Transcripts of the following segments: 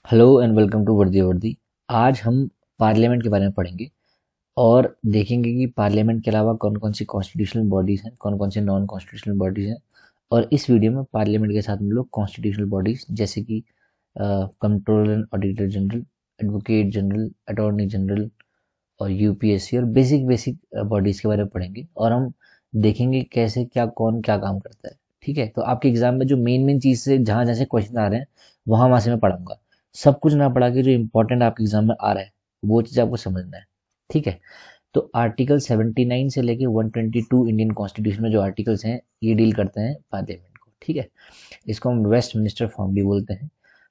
Hello and welcome to वर्दी वर्दी। आज हम पार्लियामेंट के बारे में पढ़ेंगे और देखेंगे कि पार्लियामेंट के अलावा कौन कौन सी कॉन्स्टिट्यूशनल बॉडीज़ हैं, कौन कौन से नॉन कॉन्स्टिट्यूशनल बॉडीज़ हैं। और इस वीडियो में पार्लियामेंट के साथ हम लोग कॉन्स्टिट्यूशनल बॉडीज़ जैसे कि controller and auditor general, advocate general, attorney general और यूपीएससी और बेसिक बेसिक बॉडीज़ के बारे में पढ़ेंगे और हम देखेंगे कैसे क्या कौन क्या काम करता है। ठीक है, तो आपके एग्जाम में जो मेन मेन चीज़ से जहाँ जैसे क्वेश्चन आ रहे हैं वहाँ से मैं पढ़ाऊंगा। सब कुछ ना पढ़ा के जो इंपॉर्टेंट आपके एग्जाम में आ रहा है वो चीज़ आपको समझना है। ठीक है, तो आर्टिकल 79 से लेके 122 इंडियन कॉन्स्टिट्यूशन में जो आर्टिकल्स हैं ये डील करते हैं पार्लियामेंट को। ठीक है, इसको हम वेस्ट मिनिस्टर फॉर्म भी बोलते हैं।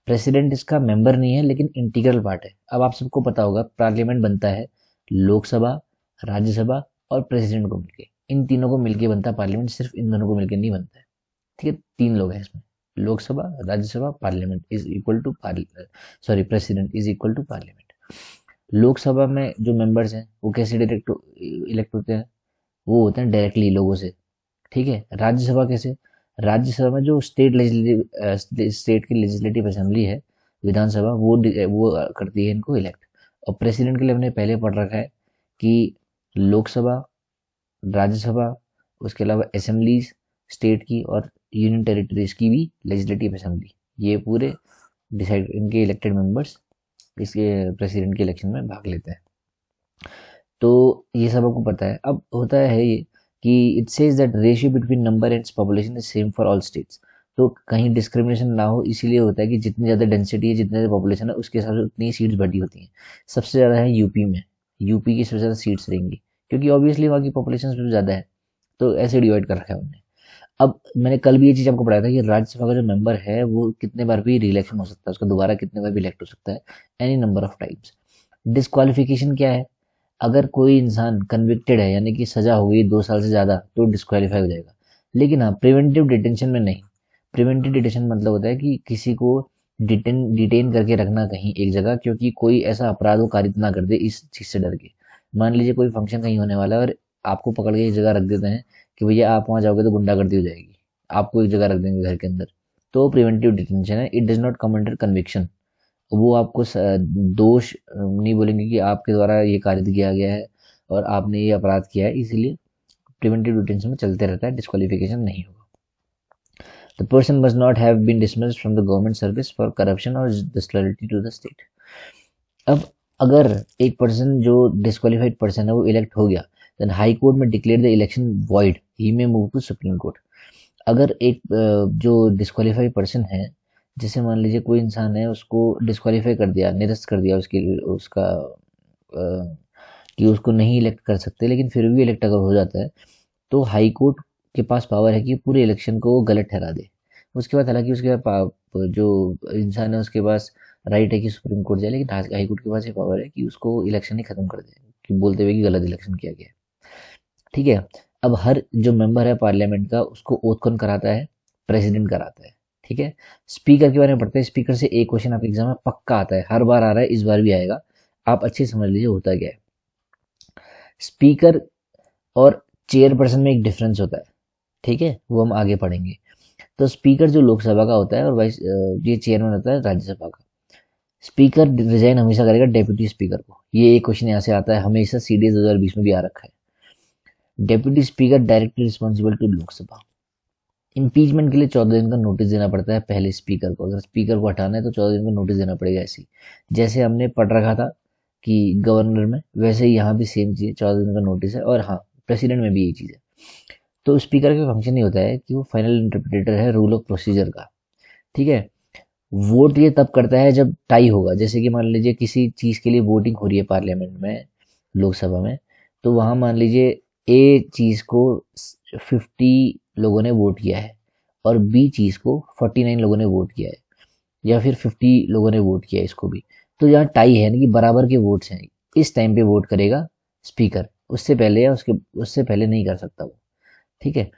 प्रेसिडेंट इसका मेंबर नहीं है लेकिन इंटीग्रल पार्ट है। अब आप सबको पता होगा पार्लियामेंट बनता है लोकसभा, राज्यसभा और प्रेसिडेंट को मिलके, इन तीनों को मिलके बनता है पार्लियामेंट, सिर्फ इन दोनों को मिलके नहीं बनता है। ठीक है, तीन लोग हैं इसमें, Lok Sabha, Rajya Sabha, parliament is equal to president is equal to parliament. Lok Sabha में जो मेंबर्स हैं वो कैसे डायरेक्ट इलेक्ट होते हैं? वो होते हैं डायरेक्टली लोगों से। ठीक है, राज्यसभा कैसे? राज्यसभा में जो स्टेट की लेजिस्लेटिव असेंबली है, विधानसभा, वो करती है इनको इलेक्ट। और प्रेसिडेंट के लिए हमने पहले पढ़ रखा है कि लोकसभा, राज्यसभा, उसके अलावा असेंबलीज स्टेट की और यूनियन टेरिटरीज की भी लेजिस्लेटिव असेंबली, ये पूरे डिसाइड इनके इलेक्टेड मेंबर्स इसके प्रेसिडेंट के इलेक्शन में भाग लेते हैं। तो ये सब आपको पता है। अब होता है ये कि it says that ratio between number and population is same for all states. तो कहीं डिस्क्रिमिनेशन ना हो इसीलिए होता है कि जितनी ज़्यादा डेंसिटी है, जितनी ज़्यादा पॉपुलेशन है, उसके हिसाब से उतनी सीट्स बढ़ी होती हैं। सबसे ज़्यादा है यूपी में, यूपी की सबसे ज़्यादा सीट्स रहेंगी क्योंकि ऑब्वियसली वहाँ की पॉपुलेशन सबसे ज़्यादा है। तो ऐसे डिवाइड कर रखा है उन्होंने। अब मैंने कल भी ये चीज़ आपको पढ़ाया था कि राज्यसभा का जो मेंबर है वो कितने बार भी रिइलेक्शन हो सकता है, उसका दोबारा कितने बार भी इलेक्ट हो सकता है, any number of times. Disqualification क्या है? अगर कोई इंसान कन्विक्टेड है यानी कि सजा हो गई 2 साल से ज़्यादा तो डिस्क्वालीफाई हो जाएगा। लेकिन हाँ, प्रिवेंटिव डिटेंशन में नहीं। प्रिवेंटिव डिटेंशन मतलब होता है कि किसी को डिटेन करके रखना कहीं एक जगह, क्योंकि कोई ऐसा अपराध वो कारित ना कर दे इस चीज़ से डर के। मान लीजिए कोई फंक्शन कहीं होने वाला है और आपको पकड़ के एक जगह रख देते हैं कि भैया आप वहाँ जाओगे तो गुंडागर्दी हो जाएगी, आपको एक जगह रख देंगे घर के अंदर, तो प्रिवेंटिव डिटेंशन है। It does not come under conviction. वो आपको दोष नहीं बोलेंगे कि आपके द्वारा ये कारित किया गया है और आपने ये अपराध किया है, इसीलिए प्रिवेंटिव डिटेंशन में चलते रहता है, डिस्क्वालिफिकेशन नहीं होगा। The person must not have been dismissed from the government service for corruption और डिसलॉयल्टी टू द स्टेट। अब अगर एक पर्सन जो डिस्क्वालिफाइड पर्सन है वो इलेक्ट हो गया, देन हाई कोर्ट में डिक्लेयर द इलेक्शन वॉइड, ही में मूव टू सुप्रीम कोर्ट। अगर एक जो डिस्क्वालीफाई पर्सन है, जैसे मान लीजिए कोई इंसान है उसको डिस्क्वालीफाई कर दिया, निरस्त कर दिया उसकी उसका कि उसको नहीं इलेक्ट कर सकते, लेकिन फिर भी इलेक्ट अगर हो जाता है तो हाई कोर्ट के पास पावर है कि पूरे इलेक्शन को वो गलत ठहरा दे। उसके बाद हालांकि उसके जो इंसान है उसके पास राइट है कि सुप्रीम कोर्ट जाए, लेकिन हाई कोर्ट के पास ये पावर है कि उसको इलेक्शन ही खत्म कर दे कि बोलते हुए कि गलत इलेक्शन किया गया है। ठीक है, अब हर जो मेंबर है पार्लियामेंट का उसको ओथ कौन कराता है? प्रेसिडेंट कराता है। ठीक है, स्पीकर के बारे में पढ़ते हैं। स्पीकर से एक क्वेश्चन आपके एग्जाम में पक्का आता है, हर बार आ रहा है, इस बार भी आएगा। आप अच्छे समझ लीजिए होता क्या है। स्पीकर और चेयरपर्सन में एक डिफरेंस होता है। ठीक है, वो हम आगे पढ़ेंगे। तो स्पीकर जो लोकसभा का होता है और वाइस ये चेयरमैन होता है राज्यसभा का। स्पीकर रिजाइन हमेशा करेगा डेप्यूटी स्पीकर को। ये एक क्वेश्चन यहाँ से आता है हमेशा, सीडीएस 2020 में भी आ रखा है। Deputy speaker directly responsible to Lok Sabha. Impeachment के लिए 14 दिन का नोटिस देना पड़ता है पहले स्पीकर को। अगर स्पीकर को हटाना है तो 14 दिन का नोटिस देना पड़ेगा। ऐसे जैसे हमने पढ़ रखा था कि गवर्नर में, वैसे ही यहाँ भी सेम चीज़, 14 दिन का नोटिस है। और हाँ, प्रेसिडेंट में भी यही चीज़ है। तो स्पीकर का फंक्शन ये होता है कि वो फाइनल इंटरप्रेटर है रूल ऑफ प्रोसीजर का। ठीक है, वोट ये तब करता है जब टाई होगा। जैसे कि मान लीजिए किसी चीज़ के लिए वोटिंग हो रही है पार्लियामेंट में, लोकसभा में, तो वहाँ मान लीजिए ए चीज़ को 50 लोगों ने वोट किया है और बी चीज़ को 49 लोगों ने वोट किया है, या फिर 50 लोगों ने वोट किया है इसको भी। तो यहाँ टाई है ना कि बराबर के वोट्स हैं, इस टाइम पे वोट करेगा स्पीकर। उससे पहले या उससे पहले नहीं कर सकता वो। ठीक है,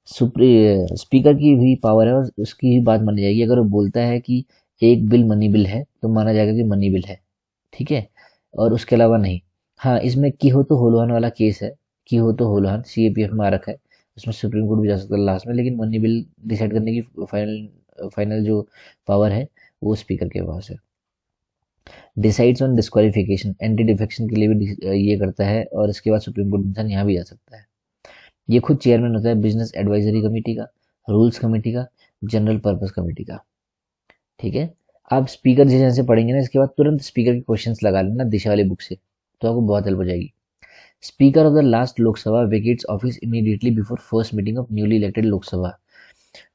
स्पीकर की भी पावर है और उसकी भी बात मानी जाएगी। अगर वो बोलता है कि एक बिल मनी बिल है तो माना जाएगा कि मनी बिल है। ठीक है, और उसके अलावा नहीं। हाँ, इसमें की हो तो होलोहान वाला केस है, की हो तो होलोहान सीएपीएफ में आ रखा है, उसमें सुप्रीम कोर्ट भी जा सकता है लास्ट में, लेकिन मनी बिल डिसाइड करने की फाइनल फाइनल जो पावर है वो स्पीकर के पास है। Decides on disqualification, anti defection के लिए भी ये करता है, और इसके बाद सुप्रीम कोर्ट इंसान यहाँ भी जा सकता है। ये खुद चेयरमैन होता है बिजनेस एडवाइजरी कमेटी का, रूल्स कमेटी का, जनरल पर्पस कमेटी का। ठीक है, आप स्पीकर जैसे जैसे पढ़ेंगे ना, इसके बाद तुरंत स्पीकर के क्वेश्चंस लगा लेना दिशा वाली बुक से, तो आपको बहुत हेल्प हो जाएगी। Speaker of the last Lok Sabha vacates office immediately before first meeting of newly elected Lok Sabha.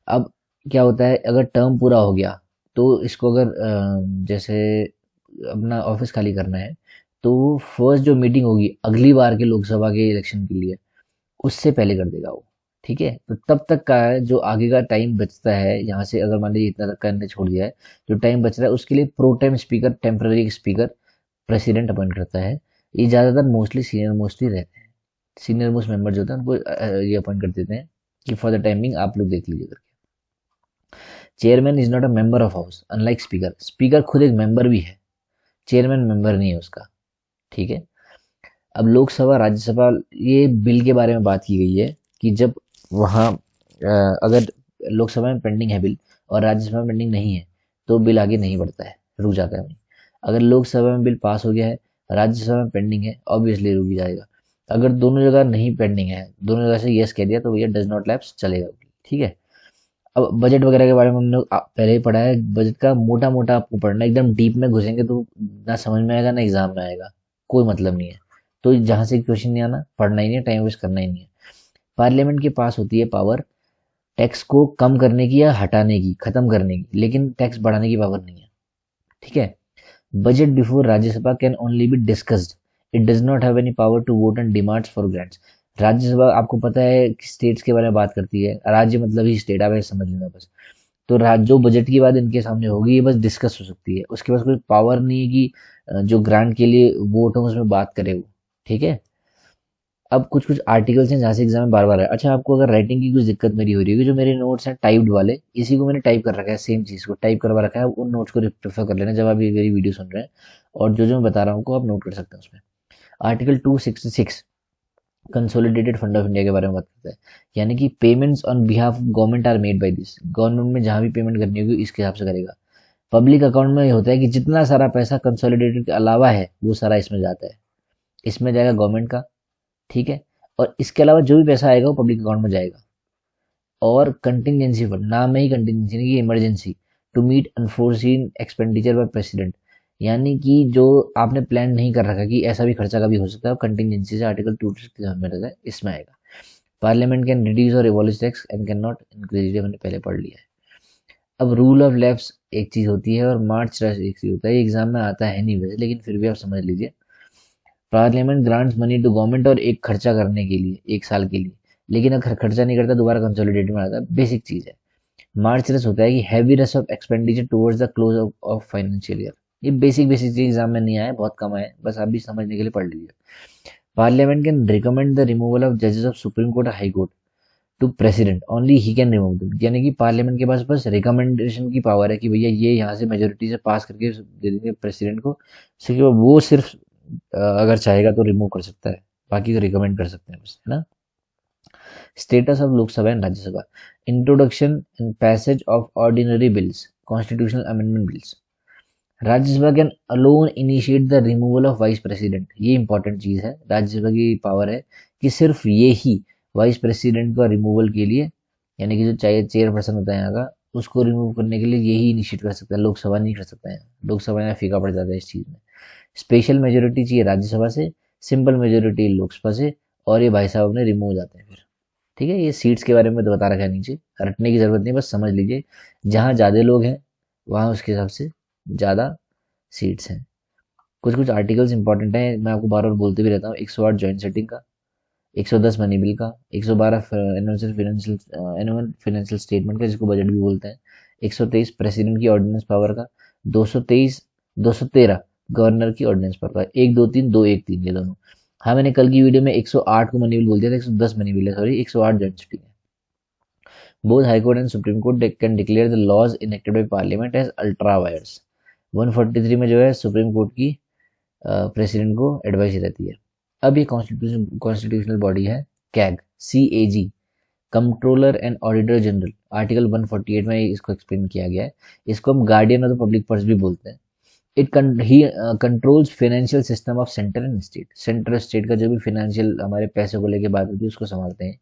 अब क्या होता है, अगर टर्म पूरा हो गया तो इसको अगर जैसे अपना ऑफिस खाली करना है, तो फर्स्ट जो मीटिंग होगी अगली बार के लोकसभा के इलेक्शन के लिए, उससे पहले कर देगा वो। ठीक है, तो तब तक का है जो आगे का टाइम बचता है, यहाँ से अगर मान लीजिए इतना तक करने छोड़ दिया है, जो टाइम बच रहा है उसके लिए pro time speaker, temporary speaker president appoint करता है। ये ज़्यादातर मोस्टली सीनियर मोस्टली रहते हैं, सीनियर मोस्ट मेंबर जो होते हैं उनको ये अपॉइंट कर देते हैं कि फॉर द टाइमिंग आप लोग देख लीजिए करके। Chairman is not a member of house unlike speaker, speaker खुद एक मेंबर भी है, चेयरमैन मेंबर नहीं है उसका। ठीक है, अब लोकसभा राज्यसभा, ये बिल के बारे में बात की गई है कि जब वहाँ अगर लोकसभा में पेंडिंग है बिल और राज्यसभा में पेंडिंग नहीं है, तो बिल आगे नहीं बढ़ता है, रुक जाता है वहीं। अगर लोकसभा में बिल पास हो गया है, राज्यसभा में पेंडिंग है, ऑब्वियसली रुक ही जाएगा। अगर दोनों जगह नहीं पेंडिंग है, दोनों जगह से यस कह दिया, तो भैया डज नॉट लैप्स चलेगा। ठीक है, अब बजट वगैरह के बारे में हमने पहले ही पढ़ा है, बजट का मोटा मोटा आपको पढ़ना है, एकदम डीप में घुसेंगे तो ना समझ में आएगा ना एग्जाम में आएगा, कोई मतलब नहीं है। तो जहां से क्वेश्चन नहीं आना, पढ़ना ही नहीं है, टाइम वेस्ट करना ही नहीं है। पार्लियामेंट के पास होती है पावर टैक्स को कम करने की या हटाने की, खत्म करने की, लेकिन टैक्स बढ़ाने की पावर नहीं है। ठीक है, budget before Rajya Sabha can only be discussed, it does not have any power to vote and demands for grants. Rajya Sabha आपको पता है कि स्टेट्स के बारे में बात करती है, राज्य मतलब ही स्टेट, आप ऐसे समझ लेना बस। तो जो बजट की बात इनके सामने होगी ये बस डिस्कस हो सकती है, उसके पास कोई पावर नहीं है कि जो ग्रांट के लिए वोट हो उसमें बात करे वो। ठीक है, अब कुछ कुछ आर्टिकल्स हैं जहाँ से एग्जाम में बार बार है। अच्छा, आपको अगर राइटिंग की कुछ दिक्कत मेरी हो रही है, जो मेरे नोट्स हैं टाइप्ड वाले, इसी को मैंने टाइप कर रखा है, सेम चीज़ को टाइप करवा रखा है, उन नोट्स को प्रेफर कर लेना जब आप ये मेरी वीडियो सुन रहे हैं, और जो जो मैं बता रहा हूँ को आप नोट कर सकते हैं उसमें। Article 266 consolidated fund of India के बारे में बात करता है, यानी कि payments on behalf government are made by this, government में जहाँ भी पेमेंट करनी होगी इसके हिसाब से करेगा। पब्लिक अकाउंट में ये होता है कि जितना सारा पैसा कंसोलिडेटेड के अलावा है वो सारा इसमें जाता है, इसमें जाएगा गवर्नमेंट का। ठीक है, और इसके अलावा जो भी पैसा आएगा वो पब्लिक अकाउंट में जाएगा। और कंटिजेंसी फंड, नाम में ही कंटिजेंसी नहीं, emergency, to meet unforeseen expenditure by president, यानी कि जो आपने प्लान नहीं कर रखा कि ऐसा भी खर्चा कभी हो सकता है, कंटिजेंसी से आर्टिकल 2 में रहता है, इसमें आएगा। पार्लियामेंट कैन रिड्यूस और abolish tax and can not increase, मैंने पहले पढ़ लिया है। अब रूल ऑफ लेफ्ट एक चीज होती है और मार्च रस्ट एक चीज होता है, एग्जाम में आता है नहीं वैसे, लेकिन फिर भी आप समझ लीजिए। Parliament grants money to government, और एक खर्चा करने के लिए 1 साल के लिए, लेकिन अगर खर्चा नहीं करता दोबारा कंसोलिडेट में आता है, बेसिक चीज है। मार्च रेस होता है कि heavy race of expenditure towards the close of financial year. ये बेसिक बेसिक चीज एग्जाम में नहीं आया, बहुत कम आया, बस आप भी समझने के लिए पढ़ लीजिए। Parliament can recommend the removal of जजेस of supreme court, high court to president, only ही कैन रिमूव दम, यानी कि पार्लियामेंट के पास बस रिकमेंडेशन की पावर है कि भैया ये यहाँ से मेजोरिटी से पास करके दे देंगे प्रेसिडेंट को, सिर्फ वो सिर्फ अगर चाहेगा तो रिमूव कर सकता है, बाकी तो रिकमेंड कर सकते हैं बस, है ना। Status of Lok Sabha and Rajya Sabha, introduction and passage of ordinary bills, constitutional amendment bills. Rajya Sabha can alone initiate the removal of vice president, ये इंपॉर्टेंट चीज है, राज्यसभा की पावर है कि सिर्फ ये ही वाइस प्रेसिडेंट का रिमूवल के लिए, यानी कि जो चेयरपर्सन होता है यहाँ का, उसको रिमूव करने के लिए यही इनिशिएट कर सकता है, लोकसभा नहीं कर सकता है, लोकसभा यहाँ फीका पड़ जाता है इस चीज में। स्पेशल मेजोरिटी चाहिए राज्यसभा से, सिंपल मेजोरिटी लोकसभा से, और ये भाई साहब अपने रिमूव हो जाते हैं फिर। ठीक है, ये सीट्स के बारे में तो बता रखा है नीचे, रटने की जरूरत नहीं, बस समझ लीजिए जहाँ ज्यादा लोग हैं वहाँ उसके हिसाब से ज्यादा सीट्स हैं। कुछ कुछ आर्टिकल्स इंपॉर्टेंट हैं, मैं आपको बार बार बोलते भी रहता हूँ। 108 जॉइंट सेटिंग का, 110 मनी बिल का, 112 एनुअल फाइनेंशियल स्टेटमेंट का जिसको बजट भी बोलते हैं, 123 प्रेसिडेंट की ऑर्डिनेंस पावर का, 213 गवर्नर की ऑर्डिनेंस पावर का, 1 2 3 2 1 3 ये दोनों। हाँ, मैंने कल की वीडियो में 108 को मनी बिल बोल दिया था, 110 मनी बिल है, सॉरी 108 जॉइंट सेटिंग है। Both high court and supreme court can declare the laws enacted by parliament as ultra vires. 143 में जो है सुप्रीम कोर्ट की प्रेसिडेंट को एडवाइस रहती है। अब ये कॉन्स्टिट्यूशनल बॉडी है CAG, CAG, controller and auditor general, article 148 में इसको एक्सप्लेन किया गया है। इसको हम guardian of the public purse भी बोलते हैं। ही controls financial system of centre and state. Centre state का जो भी फाइनेंशियल हमारे पैसे को लेके बात होती है उसको संभालते हैं।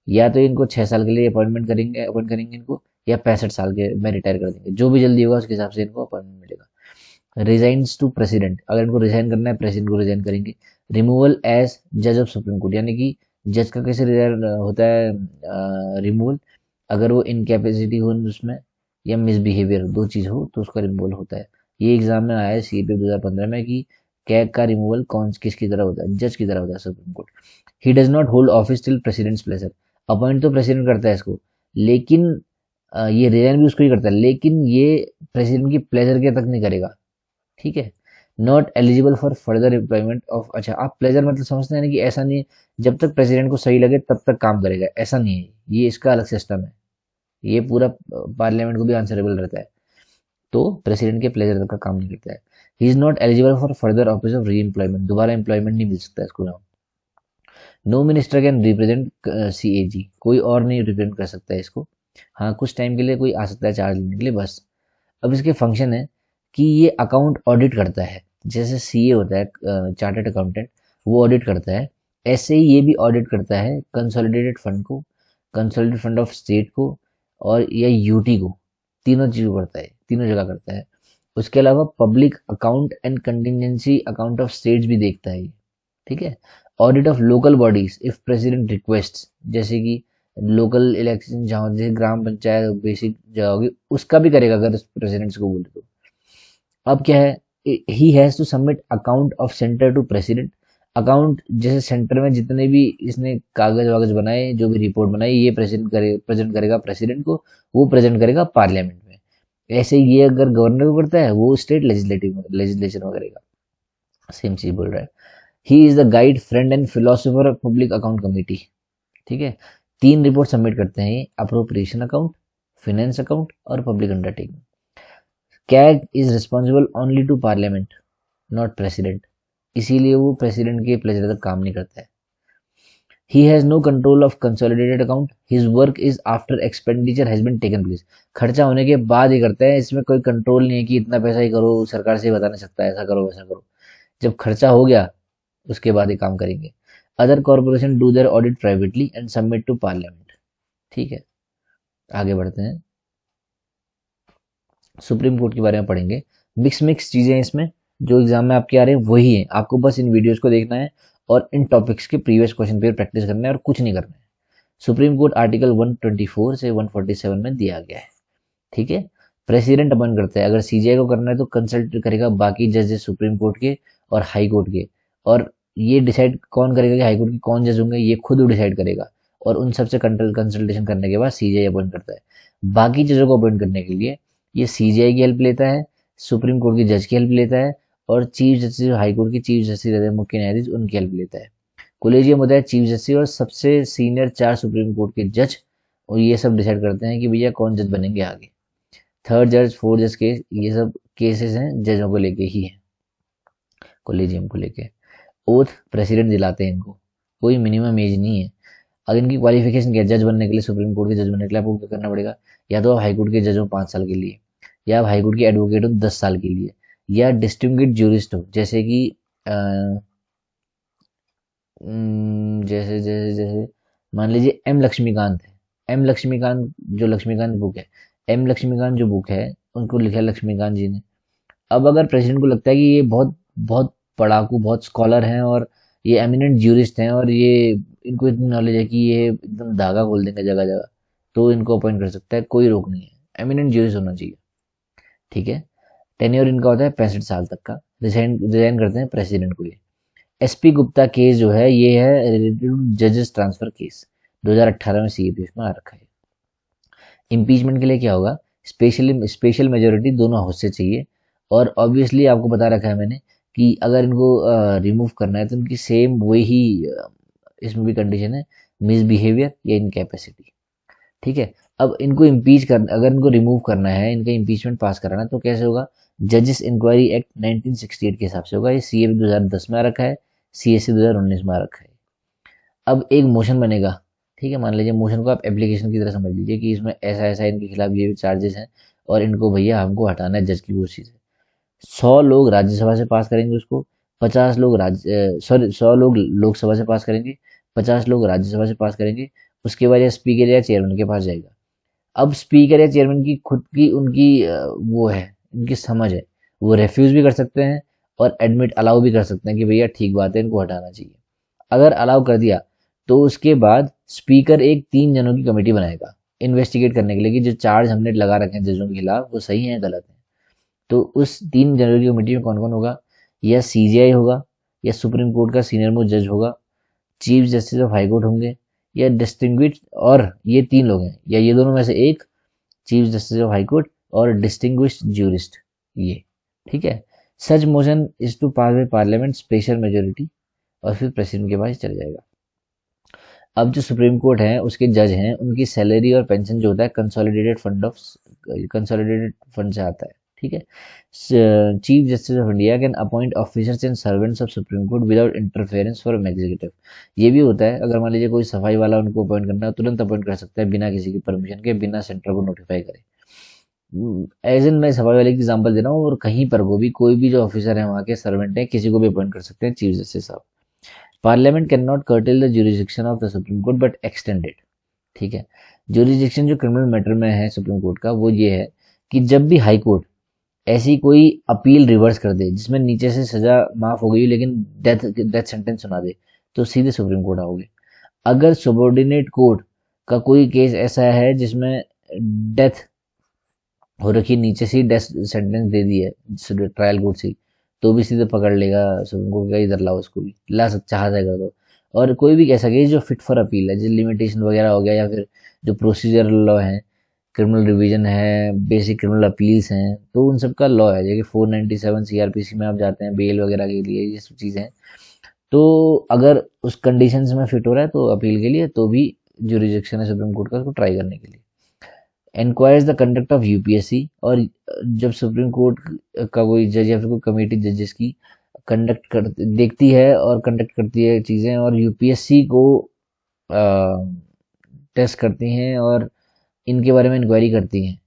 या तो इनको 6 साल के लिए अपॉइंट करेंगे इनको, या 65 साल के में रिटायर कर देंगे, जो भी जल्दी होगा उसके हिसाब से इनको अपॉइंटमेंट मिलेगा। रिजाइन्स टू प्रेसिडेंट, अगर इनको रिजाइन करना है प्रेसिडेंट को रिजाइन करेंगे। रिमूवल एज जज ऑफ सुप्रीम कोर्ट, यानी कि जज का कैसे रिजाइन होता है रिमूवल, अगर वो इनकैपेसिटी हो उसमें या मिसबिहेवियर, दो चीज हो तो उसका रिमूवल होता है। ये एग्जाम में आया है सीपी 2015 में कि कैग का रिमूवल कौन किसकी तरह होता है, जज की तरह होता है supreme court. He does not hold office till president's pleasure, appoint तो प्रेसिडेंट करता है इसको, लेकिन ये रिजाइन भी उसको ही करता है, लेकिन ये प्रेसिडेंट की प्लेजर के तक नहीं करेगा। ठीक है। Not eligible for further employment of, अच्छा आप प्लेजर मतलब समझते हैं ना कि ऐसा नहीं है जब तक प्रेसिडेंट को सही लगे तब तक काम करेगा, ऐसा नहीं है, ये इसका अलग सिस्टम है। ये पूरा पार्लियामेंट को भी आंसरेबल रहता है, तो प्रेसिडेंट के प्लेजर तक का काम नहीं करता है। He is not eligible for further office of re employment, दोबारा एम्प्लॉयमेंट नहीं मिल सकता इसको। No minister can represent CAG, कोई और नहीं रिप्रेजेंट कर सकता है इसको। हाँ कुछ टाइम के लिए कोई आ सकता है चार्ज लेने के लिए बस। अब इसके फंक्शन है कि ये अकाउंट ऑडिट करता है, जैसे सीए होता है चार्टर्ड अकाउंटेंट, वो ऑडिट करता है, ऐसे ही ये भी ऑडिट करता है कंसोलिडेटेड फंड को, कंसोलिडेटेड फंड ऑफ स्टेट को, और या यूटी को, तीनों चीज़ों करता है, तीनों जगह करता है। उसके अलावा public account and contingency account of states भी देखता है ये। ठीक है। Audit of local bodies if president request, जैसे कि लोकल इलेक्शन जहाँ जैसे ग्राम पंचायत बेसिक जगह होगी उसका भी करेगा अगर प्रेसिडेंट्स को बोले तो। अब क्या है, he has to submit account of centre to president. Account जैसे सेंटर में जितने भी इसने कागज वागज बनाए, जो भी रिपोर्ट बनाई, ये प्रेजेंट करेगा प्रेसिडेंट को, वो प्रेजेंट करेगा पार्लियामेंट में। ऐसे ही ये अगर गवर्नर को करता है वो स्टेट लेजिस्लेचर में करेगा। सेम चीज बोल रहा है। He is the guide friend and philosopher of public account committee. ठीक है। 3 रिपोर्ट सबमिट करते हैं, अप्रोप्रिएशन अकाउंट, फाइनेंस अकाउंट और public undertaking. CAG is responsible only to parliament not president, इसीलिए वो प्रेसिडेंट के प्लेजर तक काम नहीं करता है। He has no control of consolidated account, his work is after expenditure has been taken place, खर्चा होने के बाद ही करता है, इसमें कोई कंट्रोल नहीं है कि इतना पैसा ही करो, सरकार से बता नहीं सकता है ऐसा करो वैसा करो, जब खर्चा हो गया उसके बाद ही काम करेंगे। Other corporation do their audit privately and submit to parliament. ठीक है। आगे बढ़ते हैं, सुप्रीम कोर्ट के बारे में पढ़ेंगे। मिक्स चीजें इसमें जो एग्जाम में आपके आ रहे हैं वही है, आपको बस इन वीडियोस को देखना है और इन टॉपिक्स के प्रीवियस क्वेश्चन पेपर प्रैक्टिस करना है और कुछ नहीं करना है। सुप्रीम कोर्ट आर्टिकल 124 से 147 में दिया गया है। ठीक है। प्रेसिडेंट अपॉइंट करता है, अगर सीजीआई को करना है तो कंसल्ट करेगा बाकी जजेस सुप्रीम कोर्ट के और हाई कोर्ट के, और ये डिसाइड कौन करेगा कि हाई कोर्ट के कौन जज होंगे, ये खुद डिसाइड करेगा, और उन सबसे कंसल्टेशन करने के बाद सीजीआई अपॉइंट करता है। बाकी जजों को अपॉइंट करने के लिए ये सीजीआई की हेल्प लेता है, सुप्रीम कोर्ट की जज की हेल्प लेता है, और चीफ जस्टिस हाई कोर्ट की चीफ जस्टिस रहते हैं मुख्य न्यायाधीश, उनकी हेल्प लेता है। कोलेजियम होता है चीफ जस्टिस और सबसे सीनियर 4 सुप्रीम कोर्ट के जज, और ये सब डिसाइड करते हैं कि भैया कौन जज बनेंगे आगे। थर्ड जज, फोर्थ जज केस, ये सब केसेस हैं जजों को लेके ही है, कोलेजियम को लेके। ओथ प्रेसिडेंट दिलाते हैं इनको, कोई मिनिमम एज नहीं है। अगर इनकी क्वालिफिकेशन क्या है, जज बनने के लिए, सुप्रीम कोर्ट के जज बनने के लिए आपको क्या करना पड़ेगा, या तो आप हाईकोर्ट के जज हो 5 साल के लिए, या आप हाईकोर्ट के एडवोकेट हो 10 साल के लिए, या डिस्टिंग्विश्ड ज्यूरिस्ट हो, जैसे कि जैसे जैसे जैसे मान लीजिए एम लक्ष्मीकांत है। एम लक्ष्मीकांत जो लक्ष्मीकांत बुक है, एम लक्ष्मीकांत जो बुक है उनको लिखा है लक्ष्मीकांत जी ने। अब अगर प्रेसिडेंट को लगता है कि ये बहुत बहुत पढ़ाकू, बहुत स्कॉलर हैं और ये एमिनेंट ज्यूरिस्ट हैं और ये इनको इतनी नॉलेज है कि ये एकदम धागा खोल देंगे जगह जगह, तो इनको अपॉइंट कर सकता है, कोई रोक नहीं है, एमिनेंट ज्यूरिस्ट होना चाहिए। ठीक है। टेन्योर इनका होता है 65 साल तक का। रिजाइन रिजाइन करते हैं प्रेसिडेंट को ये। एसपी गुप्ता केस जो है ये है रिलेटेड टू जजेस ट्रांसफर केस, 2018 में सीएपीएफ में आ रखा है। इम्पीचमेंट के लिए क्या होगा, स्पेशल मेजोरिटी दोनों हाउस से चाहिए, और ऑब्वियसली आपको बता रखा है मैंने कि अगर इनको रिमूव करना है तो इनकी सेम वही इसमें भी कंडीशन है, मिसबिहेवियर या इनकैपेसिटी। ठीक है। अब इनको इम्पीच कर, अगर इनको रिमूव करना है, इनका इम्पीचमेंट पास कराना है, तो कैसे होगा, जजेस इंक्वायरी एक्ट 1968 के हिसाब से होगा। ये सीए 2010 में आ रखा है, सीएससी 2019 में आ रखा है। अब एक मोशन बनेगा। ठीक है। मान लीजिए मोशन को आप एप्लीकेशन की तरह समझ लीजिए कि इसमें ऐसा ऐसा इनके खिलाफ ये चार्जेस हैं और इनको भैया हमको हटाना है जज की कुर्सी से। 100 लोग राज्यसभा से पास करेंगे उसको, 50 लोग 100 लोग लोकसभा से पास करेंगे, 50 लोग राज्यसभा से पास करेंगे। उसके बाद ये स्पीकर या चेयरमैन के पास जाएगा। अब स्पीकर या चेयरमैन की खुद की उनकी वो है, उनकी समझ है, वो रेफ्यूज भी कर सकते हैं और एडमिट अलाउ भी कर सकते हैं कि भैया ठीक बात है, इनको हटाना चाहिए। अगर अलाउ कर दिया तो उसके बाद स्पीकर एक 3 जनों की कमेटी बनाएगा इन्वेस्टिगेट करने के लिए कि जो चार्ज हमने लगा रखे हैं जजों के खिलाफ वो सही है गलत है। तो उस 3 जनों की कमेटी में कौन कौन होगा? या सीजीआई होगा, या सुप्रीम कोर्ट का सीनियर मोस्ट जज होगा, chief justice of high court होंगे, या डिस्टिंग्विश, और ये 3 लोग हैं या ये दोनों में से एक, chief justice of high court और डिस्टिंग्विश्ड ज्यूरिस्ट, ये ठीक है। Such motion is to pass by parliament special majority, और फिर प्रेसिडेंट के पास चला जाएगा। अब जो सुप्रीम कोर्ट है उसके जज हैं, उनकी सैलरी और पेंशन जो होता है कंसोलिडेटेड फंड से आता है, ठीक है। Chief justice of India can appoint officers and servants of supreme court without interference from executive. ये भी होता है, अगर मान लीजिए कोई सफाई वाला उनको अपॉइंट करना है तुरंत अपॉइंट कर सकता है बिना किसी की परमिशन के, बिना सेंटर को नोटिफाई करे। एज इन मैं सफाई वाले की एग्जाम्पल दे रहा हूँ, और कहीं पर को भी कोई भी जो ऑफिसर है वहाँ के सर्वेंट है किसी को भी अपॉइंट कर सकते हैं चीफ जस्टिस साहब। Parliament can not cartel the jurisdiction of the supreme court but extend it, ठीक है। jurisdiction जो क्रिमिनल मैटर में है सुप्रीम कोर्ट का वो ये है कि जब भी हाई कोर्ट ऐसी कोई अपील रिवर्स कर दे जिसमें नीचे से सजा माफ हो गई लेकिन डेथ डेथ सेंटेंस सुना दे, तो सीधे सुप्रीम कोर्ट आओगे। अगर सबॉर्डिनेट कोर्ट का कोई केस ऐसा है जिसमें डेथ हो रखी, नीचे से ही डेथ सेंटेंस दे दी है ट्रायल कोर्ट से, तो भी सीधे पकड़ लेगा सुप्रीम कोर्ट का, इधर लाओ उसको भी ला सकता चाह जाएगा तो। और कोई भी कह सके जो फिट फॉर अपील है, जो लिमिटेशन वगैरह हो गया, या फिर जो प्रोसीजर लॉ है, क्रिमिनल रिवीजन है, बेसिक क्रिमिनल अपील्स हैं, तो उन सब का लॉ है। जैसे 497 सीआरपीसी में आप जाते हैं बेल वगैरह के लिए, ये सब चीज़ें हैं। तो अगर उस कंडीशंस में फिट हो रहा है तो अपील के लिए तो भी जुरिडिक्शन है सुप्रीम कोर्ट का उसको ट्राई करने के लिए। Enquires the conduct of UPSC, और जब सुप्रीम कोर्ट का कोई जज या फिर कोई कमेटी जजेस की कंडक्ट कर देखती है और कंडक्ट करती है चीज़ें, और यूपीएससी को टेस्ट करती हैं और इनके बारे में इंक्वायरी करती हैं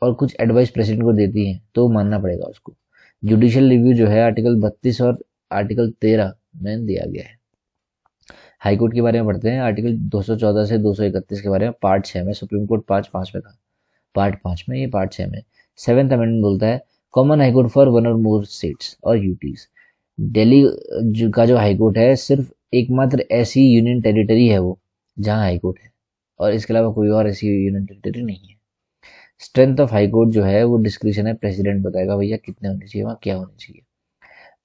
और कुछ एडवाइस प्रेसिडेंट को देती हैं, तो मानना पड़ेगा उसको। जुडिशियल रिव्यू जो है आर्टिकल 32 और आर्टिकल 13 में दिया गया है। हाई कोर्ट के बारे में पढ़ते हैं, आर्टिकल 214 से 231 के बारे में पार्ट 6 में, सुप्रीम कोर्ट पार्ट 5 में था, पार्ट 5 में, ये पार्ट 6 में। 7th अमेंडमेंट बोलता है common high court for one और मोर स्टेट्स और यूटीज। दिल्ली का जो हाई कोर्ट है सिर्फ एकमात्र ऐसी यूनियन टेरिटरी है वो जहाँ हाई कोर्ट है, और इसके अलावा कोई और ऐसी यूनियन टेरिटरी नहीं है। स्ट्रेंथ ऑफ हाई कोर्ट जो है वो डिस्क्रिप्शन है, प्रेसिडेंट बताएगा भैया कितने होने चाहिए, वहाँ क्या होने चाहिए।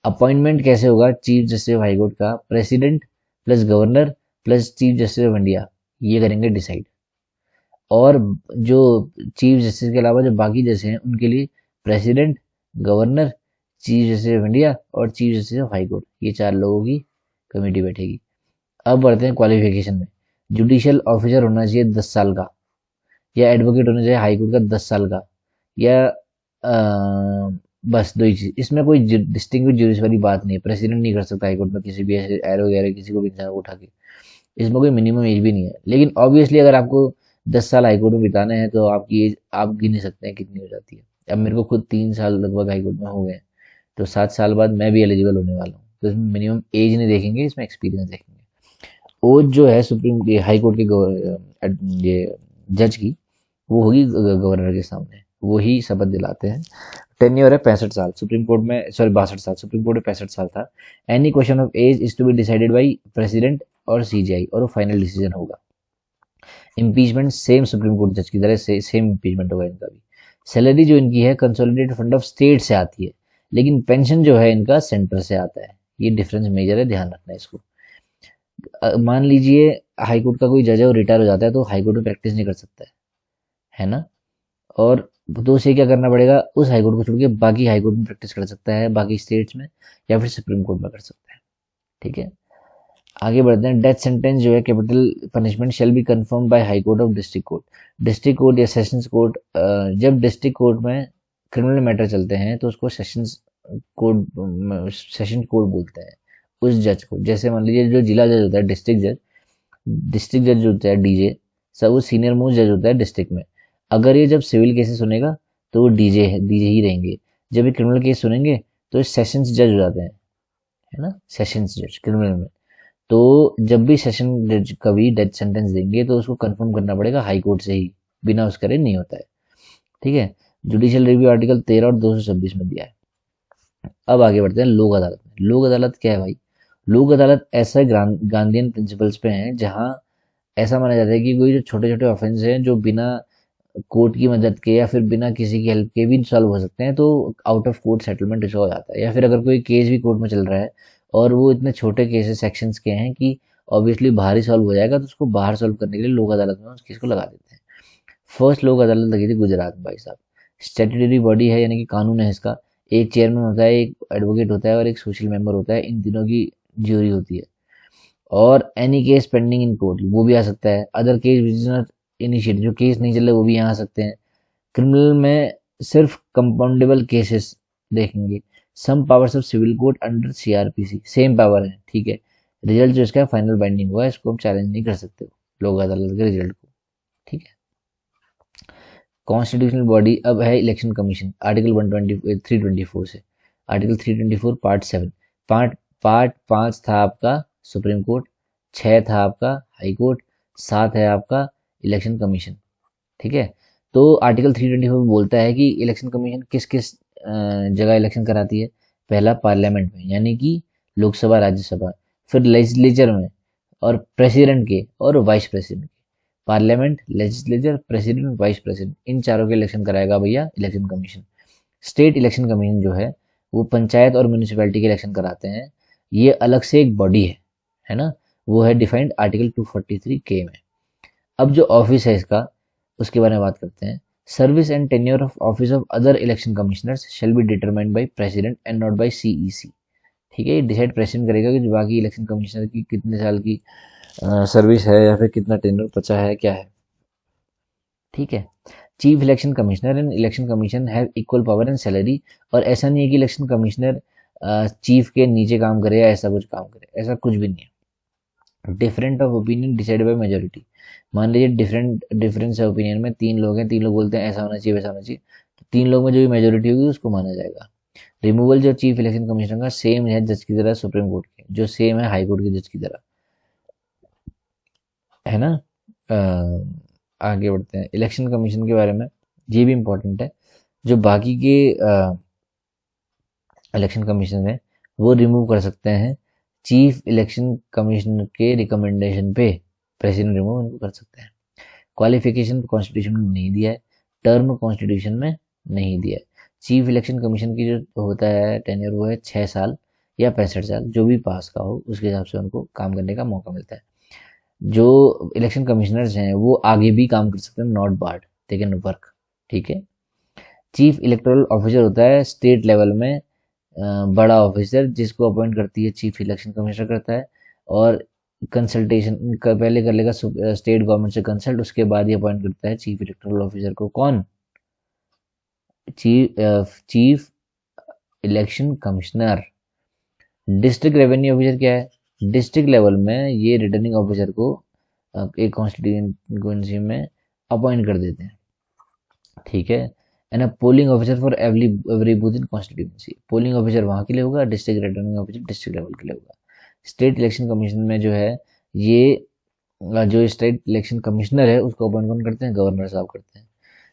अपॉइंटमेंट कैसे होगा chief justice of high court का? President plus governor plus chief justice of India, ये करेंगे डिसाइड। और जो चीफ जस्टिस के अलावा जो बाकी जज हैं उनके लिए president, governor, chief justice of India और chief justice of high court, ये 4 लोगों की कमेटी बैठेगी। अब बढ़ते हैं क्वालिफिकेशन में। जुडिशियल ऑफिसर होना चाहिए 10 साल का, या एडवोकेट होना चाहिए हाई कोर्ट का 10 साल का, या बस 2 ही चीज। इसमें कोई डिस्टिंग्विश ज्यूरिस वाली बात नहीं है, प्रेसिडेंट नहीं कर सकता हाई कोर्ट में किसी भी ऐसे एरो वगैरह किसी को भी इंसान को उठा के। इसमें कोई मिनिमम एज भी नहीं है, लेकिन ऑब्वियसली अगर आपको 10 साल हाईकोर्ट में बिताने हैं तो आपकी एज आप गिन नहीं सकते हैं कितनी हो जाती है। अब मेरे को खुद 3 साल लगभग हाईकोर्ट में हो गए हैं, तो 7 साल बाद मैं भी एलिजिबल होने वाला हूँ। तो इसमें मिनिमम एज नहीं देखेंगे, इसमें एक्सपीरियंस देखेंगे। ओथ जो है सुप्रीम हाई कोर्ट के ये जज की, वो होगी गवर्नर के सामने, वो ही शपथ दिलाते हैं। टेन्योर है 65 साल, सुप्रीम कोर्ट में सॉरी 62 साल, सुप्रीम कोर्ट में 65 साल था। Any question of age is to be decided by president और सीजीआई, और वो फाइनल डिसीजन होगा। इम्पीचमेंट सेम सुप्रीम कोर्ट जज की तरह सेम इम्पीचमेंट होगा इनका भी। सैलरी जो इनकी है कंसोलिडेटेड फंड ऑफ स्टेट से आती है, लेकिन पेंशन जो है इनका सेंटर से आता है। ये डिफरेंस मेजर है, ध्यान रखना है इसको। मान लीजिए हाईकोर्ट का कोई जज है वो रिटायर हो जाता है तो हाईकोर्ट में प्रैक्टिस नहीं कर सकता है ना, और तो उसे क्या करना पड़ेगा, उस हाईकोर्ट को छोड़ के बाकी हाईकोर्ट में प्रैक्टिस कर सकता है, बाकी स्टेट्स में, या फिर सुप्रीम कोर्ट में कर सकता है, ठीक है। आगे बढ़ते हैं। डेथ सेंटेंस जो है capital punishment shall be confirm by high court of district court. District court या सेशंस कोर्ट, जब डिस्ट्रिक्ट कोर्ट में क्रिमिनल मैटर चलते हैं तो उसको सेशंस कोर्ट बोलते हैं उस जज को। जैसे मान लीजिए जो जिला जज होता है डिस्ट्रिक्ट जज होता है डीजे, सब वो सीनियर मोस्ट जज होता है डिस्ट्रिक्ट में। अगर ये जब सिविल केसेस सुनेगा तो वो डीजे ही रहेंगे। जब ये क्रिमिनल केस सुनेंगे तो ये सेशंस जज हो जाते हैं, है ना, सेशंस जज क्रिमिनल में। तो जब भी सेशन जज कभी डेथ सेंटेंस देंगे तो उसको कंफर्म करना पड़ेगा हाई कोर्ट से ही, बिना उसके नहीं होता है, ठीक है। जुडिशियल रिव्यू आर्टिकल 13 और 226 में दिया है। अब आगे बढ़ते हैं लोक अदालत में। लोक अदालत क्या है भाई? लोक अदालत ऐसा गांधीयन प्रिंसिपल्स पे है जहां ऐसा माना जाता है कि कोई जो छोटे छोटे ऑफेंस हैं जो बिना कोर्ट की मदद के या फिर बिना किसी की हेल्प के भी सॉल्व हो सकते हैं, तो आउट ऑफ कोर्ट सेटलमेंट इसका हो जाता है। या फिर अगर कोई केस भी कोर्ट में चल रहा है और वो इतने छोटे केसेस सेक्शंस के हैं कि ऑब्वियसली बाहर ही सॉल्व हो जाएगा, तो उसको बाहर सॉल्व करने के लिए लोक अदालत में उस केस को लगा देते हैं। फर्स्ट लोक अदालत लगी थी गुजरात में भाई साहब। स्टैट्यूटरी बॉडी है, यानी कि कानून है इसका। एक चेयरमैन होता है, एक एडवोकेट होता है और एक सोशल मेंबर होता है। इन तीनों की ज्यूरी होती है। और any case pending in court, वो भी आ सकता है। Other case which is not initiated, जो केस नहीं चल रहे वो भी यहाँ आ सकते हैं। क्रिमिनल में सिर्फ कंपाउंडेबल केसेस देखेंगे। Some powers of civil court under CrPC, same power है, ठीक है। रिजल्ट जो इसका फाइनल बाइंडिंग हुआ है, इसको हम चैलेंज नहीं कर सकते लोक अदालत के रिजल्ट को, ठीक है। कॉन्स्टिट्यूशनल बॉडी अब है इलेक्शन कमीशन, आर्टिकल 324 से। Article 324 part 7। पार्ट 5 था आपका सुप्रीम कोर्ट, 6 था आपका हाई कोर्ट, 7 है आपका इलेक्शन कमीशन, ठीक है। तो आर्टिकल 324 बोलता है कि इलेक्शन कमीशन किस किस जगह इलेक्शन कराती है। पहला पार्लियामेंट में, यानी कि लोकसभा राज्यसभा, फिर लेजिस्लेचर में, और प्रेसिडेंट के और वाइस प्रेसिडेंट के। Parliament, legislature, president, vice president, इन चारों के इलेक्शन कराएगा भैया election commission. State election commission जो है वो पंचायत और म्यूनिसिपैलिटी के इलेक्शन कराते हैं। ये अलग से एक बॉडी है ना। वो है डिफाइंड आर्टिकल 243 के में। अब जो ऑफिस है इसका, उसके बारे में बात करते हैं। Service and tenure of office of other election commissioners shall be determined by president and not by CEC, ठीक है। ये डिसाइड प्रेसिडेंट करेगा कि जो बाकी इलेक्शन कमिश्नर की कितने साल की सर्विस है या फिर कितना टेन्योर बचा है, क्या है, ठीक है। Chief election commissioner and election commission have equal power and salary. और ऐसा नहीं है कि इलेक्शन कमिश्नर चीफ के नीचे काम करे या ऐसा कुछ काम करे, ऐसा कुछ भी नहीं है। Different of opinion decide by majority. मान लीजिए डिफरेंस है ओपिनियन में, 3 लोग हैं, 3 लोग बोलते हैं ऐसा होना चाहिए वैसा होना चाहिए, तो 3 लोग में जो भी मेजोरिटी होगी उसको माना जाएगा। रिमूवल जो चीफ इलेक्शन कमिश्नर का सेम है जज की तरह सुप्रीम कोर्ट के, जो सेम है हाई कोर्ट के जज की तरह, है ना। आगे बढ़ते हैं इलेक्शन कमीशन के बारे में। ये भी इम्पोर्टेंट है, जो बाकी के इलेक्शन कमीशन है वो रिमूव कर सकते हैं चीफ इलेक्शन कमिश्नर के रिकमेंडेशन पे। प्रेसिडेंट रिमूव उनको कर सकते हैं। क्वालिफिकेशन कॉन्स्टिट्यूशन में नहीं दिया है, टर्म कॉन्स्टिट्यूशन में नहीं दिया है। चीफ इलेक्शन कमीशन की जो होता है टेन्योर, वो है 6 साल या 65 साल, जो भी पास का हो उसके हिसाब से उनको काम करने का मौका मिलता है। जो इलेक्शन कमिश्नर्स हैं वो आगे भी काम कर सकते हैं, not barred, they can work, ठीक है। चीफ इलेक्टोरल ऑफिसर होता है स्टेट लेवल में बड़ा ऑफिसर, जिसको अपॉइंट करती है चीफ इलेक्शन कमिश्नर करता है। और कंसल्टेशन पहले कर लेगा स्टेट गवर्नमेंट से कंसल्ट, उसके बाद ही अपॉइंट करता है चीफ इलेक्टोरल ऑफिसर को। कौन? Chief election commissioner. District revenue officer क्या है? डिस्ट्रिक्ट लेवल में ये रिटर्निंग ऑफिसर को एक कॉन्स्टिट्यूएंसी में अपॉइंट कर देते हैं, ठीक है। And polling officer for every booth in constituency. Polling officer वहाँ के लिए होगा, district returning officer district level के लिए होगा। स्टेट इलेक्शन कमीशन में जो है ये जो स्टेट इलेक्शन कमिश्नर है उसको अपॉइंट कौन करते हैं? गवर्नर साहब करते हैं।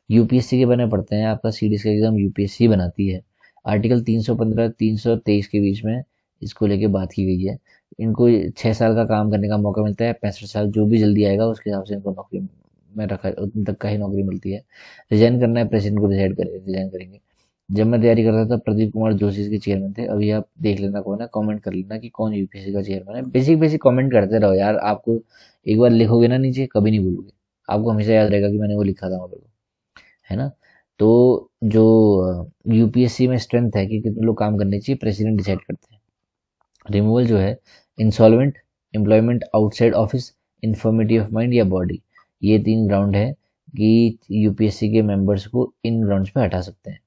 यूपीएससी के बने पढ़ते हैं, आपका सीडीएस का एग्जाम यूपीएससी बनाती है। आर्टिकल 315 323 के बीच में इसको लेके बात की गई है। इनको 6 साल का काम करने का मौका मिलता है, 65 साल जो भी जल्दी आएगा उसके हिसाब से इनको नौकरी में रखा, उतने तक का ही नौकरी मिलती है। रिजाइन करना है प्रेसिडेंट को, डिसाइड करें रिजाइन करेंगे। जब मैं तैयारी कर रहा था प्रदीप कुमार जोशी इसके चेयरमैन थे। अभी आप देख लेना कौन है, कमेंट कर लेना कि कौन यूपीएससी का चेयरमैन है। बेसिक बेसिक कमेंट करते रहो यार, आपको एक बार लिखोगे ना नीचे कभी नहीं भूलोगे, आपको हमेशा याद रहेगा कि मैंने वो लिखा था वहाँ पे, है ना। तो जो यूपीएससी में स्ट्रेंथ है कि कितने लोग काम करने चाहिए, प्रेसिडेंट डिसाइड करते हैं। रिमूवल जो है insolvent, employment outside office, infirmity of mind या बॉडी, ये 3 ग्राउंड है कि यूपीएससी के मेंबर्स को इन ग्राउंड्स पे हटा सकते हैं।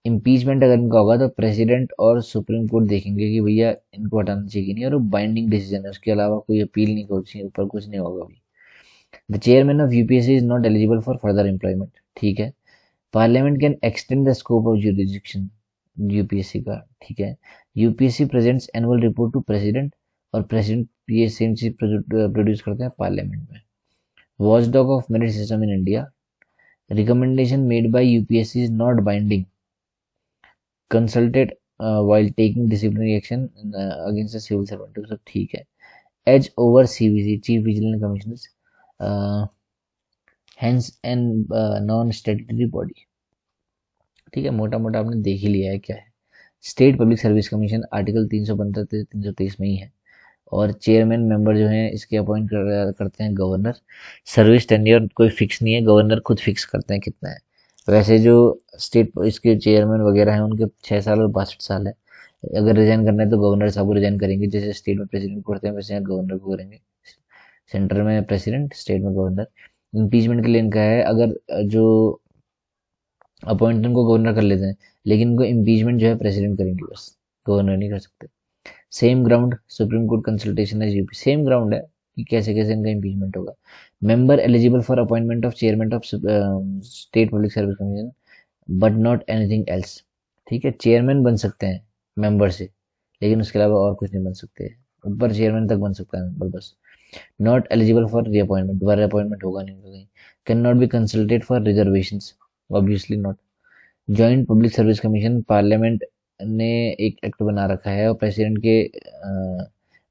इम्पीचमेंट अगर इनका होगा तो प्रेसिडेंट और सुप्रीम कोर्ट देखेंगे कि भैया इनको हटाना चाहिए कि नहीं, और बाइंडिंग डिसीजन है, उसके अलावा कोई अपील नहीं होगी, ऊपर कुछ नहीं होगा अभी। The chairman of UPSC is not eligible for further employment, ठीक है। Parliament can extend the scope of jurisdiction, UPSC का, ठीक है। UPSC presents annual report to president, और प्रेसिडेंट ये सेम चीज प्रोड्यूस करते हैं पार्लियामेंट में। Watchdog of merit system in India, recommendation made by UPSC is not binding, consulted while taking disciplinary action against a civil servant, तो सब ठीक है। Age over CVC, chief vigilance commissioners, hence and non statutory body, ठीक है। मोटा मोटा आपने देख ही लिया है क्या है। State public service commission article 315 से 323 में ही है, और चेयरमैन मेंबर जो हैं इसके अपॉइंट करते हैं गवर्नर। सर्विस टेन्योर कोई फिक्स नहीं है, गवर्नर खुद फिक्स करते हैं कितना है। वैसे जो स्टेट इसके चेयरमैन वगैरह हैं उनके 6 साल और 62 साल है। अगर रिजाइन करना है तो गवर्नर साहब को रिजाइन करेंगे, जैसे स्टेट में प्रेसिडेंट को करते हैं वैसे यहाँ गवर्नर को करेंगे। सेंटर में प्रेसिडेंट, स्टेट में गवर्नर। इम्पीचमेंट के लिए इनका है, अगर जो अपॉइंटमेंट को गवर्नर कर लेते हैं, लेकिन उनको इम्पीचमेंट जो है प्रेसिडेंट करेंगे बस, गवर्नर नहीं कर सकते। Same ground supreme court consultation है यूपी, सेम ग्राउंड है कि कैसे कैसे इनका इम्पीचमेंट होगा। Member eligible for appointment of chairman of state public service commission but not anything else, ठीक है। चेयरमैन बन सकते हैं मेंबर से, लेकिन उसके अलावा और कुछ नहीं बन सकते। ऊपर चेयरमैन तक बन सकता है मेंबर बस। नॉट एलिजिबल फॉर रीअपॉइंटमेंट, दोबारा अपॉइंटमेंट होगा नहीं कहीं। Can not be consulted for reservations, obviously not. Joint public service commission, parliament ने एक एक्ट बना रखा है और प्रेसिडेंट के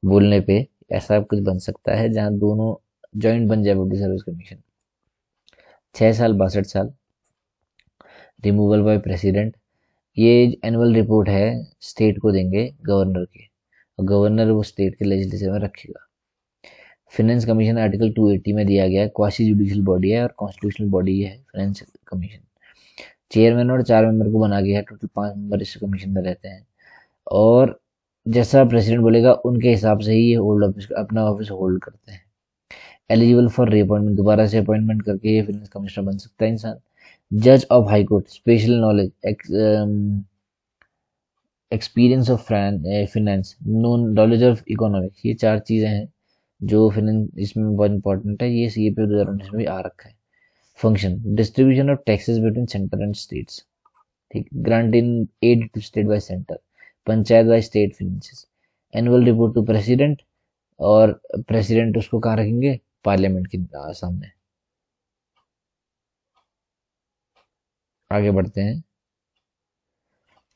बोलने पे ऐसा कुछ बन सकता है जहां दोनों जॉइंट बन जाए पब्लिक सर्विस कमीशन। 6 साल 62 साल, रिमूवल बाय प्रेसिडेंट। ये एनुअल रिपोर्ट है स्टेट को देंगे गवर्नर के, और गवर्नर वो स्टेट के लेजिस्लेचर में रखेगा। फाइनेंस कमीशन आर्टिकल 280 में दिया गया है, क्वासी जुडिशियल बॉडी है और कॉन्स्टिट्यूशनल बॉडी है फाइनेंस कमीशन। चेयरमैन और 4 मेंबर को बना गया है, टोटल 5 मेंबर इस कमीशन में रहते हैं, और जैसा प्रेसिडेंट बोलेगा उनके हिसाब से ही ये होल्ड ऑफिस, अपना ऑफिस होल्ड करते हैं। एलिजिबल फॉर रीअपॉइंटमेंट, दोबारा से अपॉइंटमेंट करके ये फाइनेंस कमिश्नर बन सकता है इंसान। जज of high court, special knowledge, experience of finance, knowledge of economics, ये 4 चीजें हैं जो फाइनेंस इसमें बहुत इंपॉर्टेंट है। ये सीएपी 2019 में भी आ रखा है। Function, distribution of taxes between centre and states, ठीक। Grant in aid to state by centre, panchayat by state finances. Annual report to president, और प्रेसिडेंट उसको कहाँ रखेंगे, पार्लियामेंट के सामने। आगे बढ़ते हैं।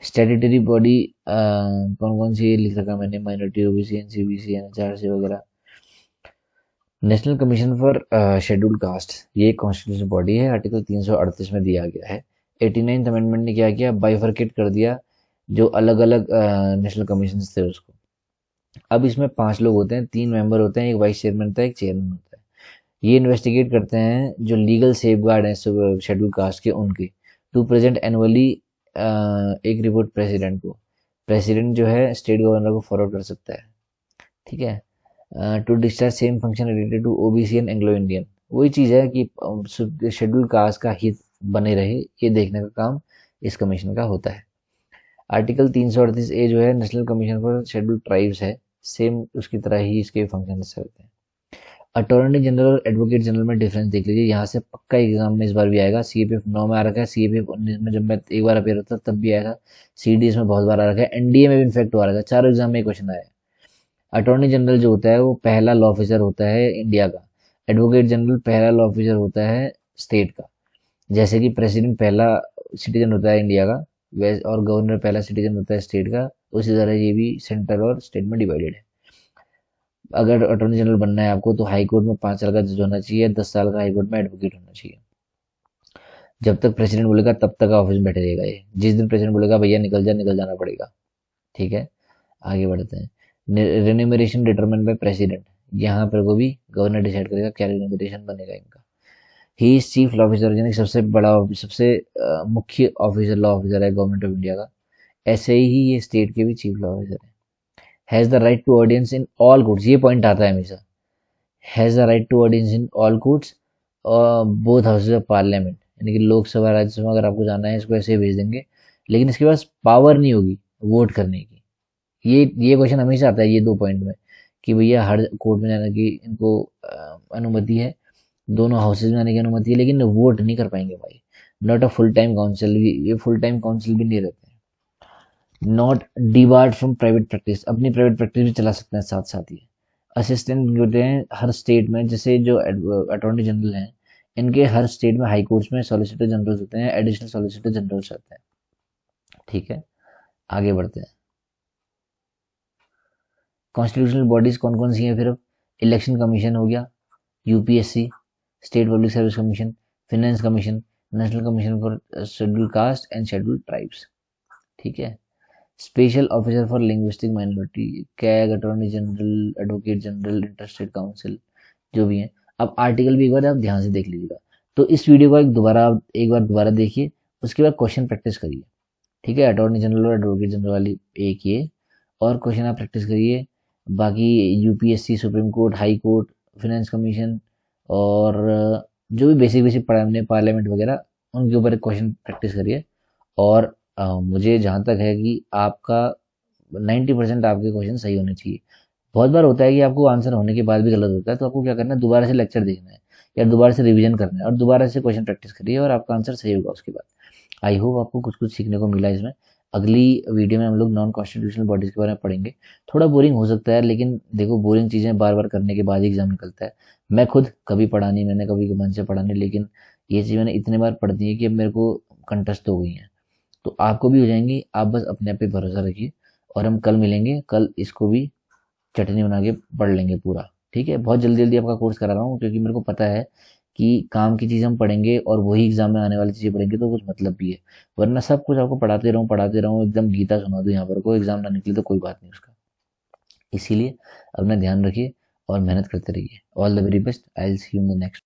स्टैट्यूटरी बॉडी कौन कौन सी लिख रखा मैंने, माइनॉरिटी, ओबीसी, एनसीबीसी, एनएचआरसी वगैरह। National commission for scheduled caste, ये कॉन्स्टिट्यूशन बॉडी है, आर्टिकल 338 में दिया गया है। 89th अमेंडमेंट ने क्या किया, बाइफरकेट कर दिया जो अलग अलग नेशनल कमीशन थे उसको। अब इसमें 5 लोग होते हैं, 3 मेंबर होते हैं, एक वाइस चेयरमैन होता है, एक चेयरमैन होता है। ये इन्वेस्टिगेट करते हैं जो लीगल सेफगार्ड हैं शेड्यूल कास्ट के, उनके। टू प्रेजेंट एनुअली एक रिपोर्ट प्रेसिडेंट को। प्रेसिडेंट जो है स्टेट गवर्नर को फॉरवर्ड कर सकता है, ठीक है। To discharge same function related to OBC and Anglo Indian, वही चीज़ है कि शेड्यूल कास्ट का हित बने रहे, ये देखने का काम इस कमीशन का होता है। आर्टिकल 338 ए जो है national commission for schedule tribes है, सेम उसकी तरह ही इसके फंक्शन होते हैं। अटॉर्नी जनरल और एडवोकेट जनरल में डिफरेंस देख लीजिए, यहाँ से पक्का एग्जाम में इस बार भी आएगा। सीएपीएफ 9 में आ रखा है, सीएपीएफ 19 में जब मैं एक बार अपेयर होता तब भी आएगा, सीडीएस में बहुत बार आ रखा है, एनडीए में भी इनफेक्ट आ रखा है, 4 एग्जाम में क्वेश्चन आया है। अटॉर्नी जनरल जो होता है वो पहला लॉ ऑफिसर होता है इंडिया का। एडवोकेट जनरल पहला लॉ ऑफिसर होता है स्टेट का। जैसे कि प्रेसिडेंट पहला सिटीजन होता है इंडिया का, वैसे और गवर्नर पहला सिटीजन होता है स्टेट का, उसी तरह ये भी सेंट्रल और स्टेट में डिवाइडेड है। अगर अटॉर्नी जनरल बनना है आपको तो हाई कोर्ट में 5 साल का जज होना चाहिए, 10 साल का हाई कोर्ट में एडवोकेट होना चाहिए। जब तक प्रेसिडेंट बोलेगा तब तक ऑफिस में बैठे रहेगा ये, जिस दिन प्रेसिडेंट बोलेगा भैया निकल जा, निकल जाना पड़ेगा, ठीक है। आगे बढ़ते हैं। रेन्यूमरेशन डिटरमाइन बाय प्रेसिडेंट, यहाँ पर को भी गवर्नर डिसाइड करेगा क्या रेन्यूमरेशन बनेगा इनका। He is chief law officer, यानी सबसे बड़ा सबसे मुख्य ऑफिसर, लॉ ऑफिसर है गवर्नमेंट ऑफ इंडिया का। ऐसे ही ये स्टेट के भी चीफ लॉ ऑफिसर है। Has the right to audience in all courts, ये पॉइंट आता है हमेशा। Has the right to audience in all courts और बोथ हाउसेज ऑफ पार्लियामेंट, यानी कि लोकसभा राज्यसभा अगर आपको जाना है इसको ऐसे ही भेज देंगे, लेकिन इसके पास पावर नहीं होगी वोट करने की। ये क्वेश्चन हमेशा आता है ये 2 पॉइंट में, कि भैया हर कोर्ट में जाने की इनको अनुमति है, दोनों हाउसेज में आने की अनुमति है, लेकिन वोट नहीं कर पाएंगे भाई। Not a full time council, ये फुल टाइम काउंसिल भी नहीं रहते हैं। Not debarred from private practice, अपनी प्राइवेट प्रैक्टिस भी चला सकते हैं साथ साथ ही। असिस्टेंट होते हैं हर स्टेट में, जैसे जो अटॉर्नी जनरल हैं, इनके हर स्टेट में हाई कोर्ट्स में सॉलिसिटर जनरल्स होते हैं, एडिशनल सॉलिसिटर जनरल्स होते हैं। ठीक है, आगे बढ़ते हैं। कॉन्स्टिट्यूशनल बॉडीज कौन कौन सी हैं फिर? अब इलेक्शन कमीशन हो गया, UPSC, state public service commission, finance commission, national commission for schedule caste and schedule tribes. ठीक है, special officer for linguistic minority, CAG, attorney general, advocate general, interstate council, जो भी है। अब आर्टिकल भी एक बार आप ध्यान से देख लीजिएगा। तो इस वीडियो को एक बार दोबारा देखिए, उसके बाद क्वेश्चन प्रैक्टिस करिए। ठीक है, अटॉर्नी जनरल और एडवोकेट जनरल वाली एक ये, और क्वेश्चन आप प्रैक्टिस करिए। बाकी UPSC, supreme court, high court, finance commission, और जो भी बेसिक बेसिक पढ़ा हमने, पार्लियामेंट वगैरह, उनके ऊपर क्वेश्चन प्रैक्टिस करिए। और मुझे जहाँ तक है कि आपका 90% आपके क्वेश्चन सही होने चाहिए। बहुत बार होता है कि आपको आंसर होने के बाद भी गलत होता है, तो आपको क्या करना है, दोबारा से लेक्चर देखना है या दोबारा से रिवीजन करना है और दोबारा से क्वेश्चन प्रैक्टिस करिए और आपका आंसर सही होगा उसके बाद। आई होप आपको कुछ कुछ सीखने को मिला इसमें। अगली वीडियो में हम लोग नॉन कॉन्स्टिट्यूशनल बॉडीज के बारे में पढ़ेंगे। थोड़ा बोरिंग हो सकता है, लेकिन देखो, बोरिंग चीज़ें बार बार करने के बाद ही एग्जाम निकलता है। मैं खुद कभी पढ़ा नहीं, मैंने कभी मन से पढ़ा नहीं, लेकिन ये चीज़ मैंने इतने बार पढ़ दी है कि अब मेरे को कंठस्थ हो गई हैं। तो आपको भी हो जाएंगी, आप बस अपने आप पे भरोसा रखिए। और हम कल मिलेंगे, कल इसको भी चटनी बना के पढ़ लेंगे पूरा। ठीक है, बहुत जल्दी जल्दी आपका कोर्स करा रहा हूँ, क्योंकि मेरे को पता है कि काम की चीज़ हम पढ़ेंगे और वही एग्जाम में आने वाली चीज़ें पढ़ेंगे तो कुछ मतलब भी है। वरना सब कुछ आपको पढ़ाते रहूँ, एकदम गीता सुना दूँ यहाँ पर, कोई एग्जाम ना निकले तो कोई बात नहीं उसका। इसीलिए अपना ध्यान रखिए और मेहनत करते रहिए। All the very best, I will see you in the next.